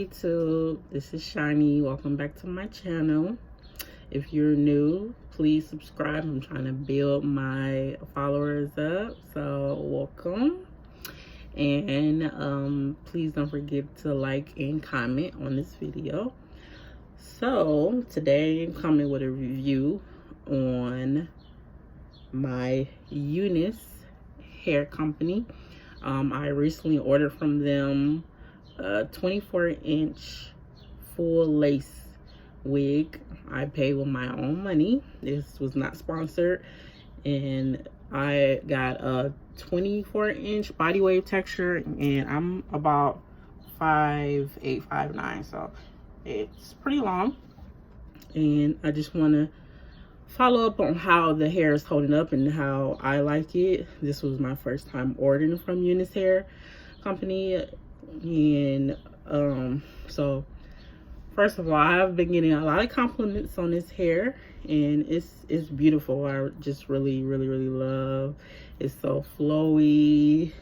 YouTube, this is Shiny. Welcome back to my channel. If you're new, please subscribe. I'm trying to build my followers up, so welcome. And please don't forget to like and comment on this video. So today I'm coming with a review on my UNice hair company. I recently ordered from them a 24-inch full lace wig. I paid with my own money. This was not sponsored, and I got a 24-inch body wave texture, and I'm about 5'8", 5'9", so it's pretty long. And I just want to follow up on how the hair is holding up and how I like it. This was my first time ordering from UNice Hair Company, and so first of all, I've been getting a lot of compliments on this hair, and it's beautiful. I just really love it's so flowy,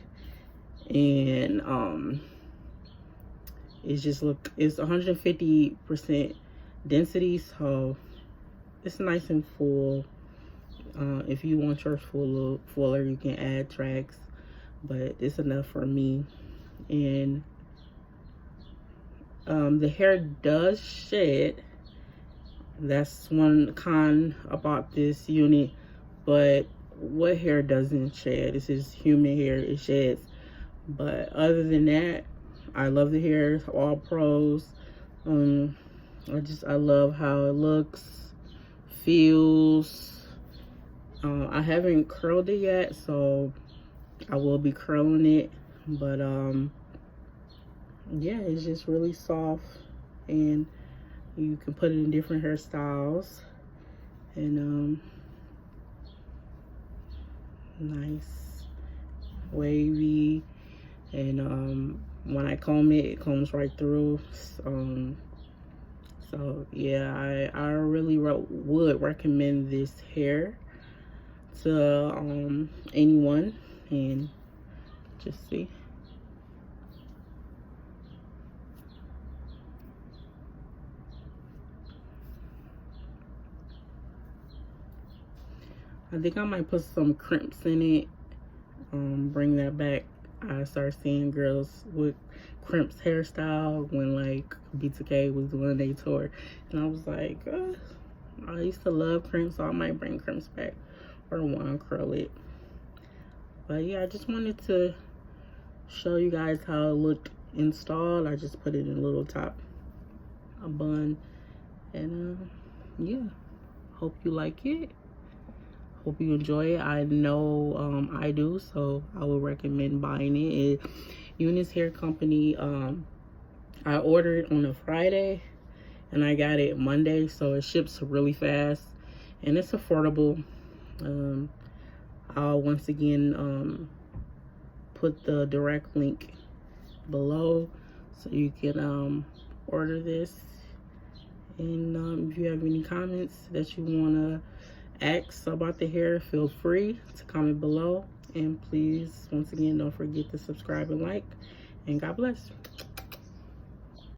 and it's 150% density, so it's nice and full. If you want yours fuller, you can add tracks, but it's enough for me. And the hair does shed. That's one con about this unit, but what hair doesn't shed? This is human hair, it sheds. But other than that, I love the hair, all pros. I love how it looks, feels. I haven't curled it yet, so I will be curling it, but yeah, it's just really soft, and you can put it in different hairstyles, and nice wavy, and when I comb it, it combs right through. So yeah, I really would recommend this hair to anyone. And just see, I think I might put some crimps in it, bring that back. I started seeing girls with crimps hairstyle when like B2K was doing their tour, and I was like, I used to love crimps, so I might bring crimps back or one curl it. But yeah, I just wanted to show you guys how it looked installed. I just put it in a little top, a bun, and yeah, hope you like it. Hope you enjoy it. I know I do, so I would recommend buying it. UNice Hair Company, I ordered on a Friday and I got it Monday, so it ships really fast and it's affordable. I'll once again put the direct link below so you can order this. And if you have any comments that you want to ask about the hair, feel free to comment below. And please, once again, don't forget to subscribe and like. And God bless.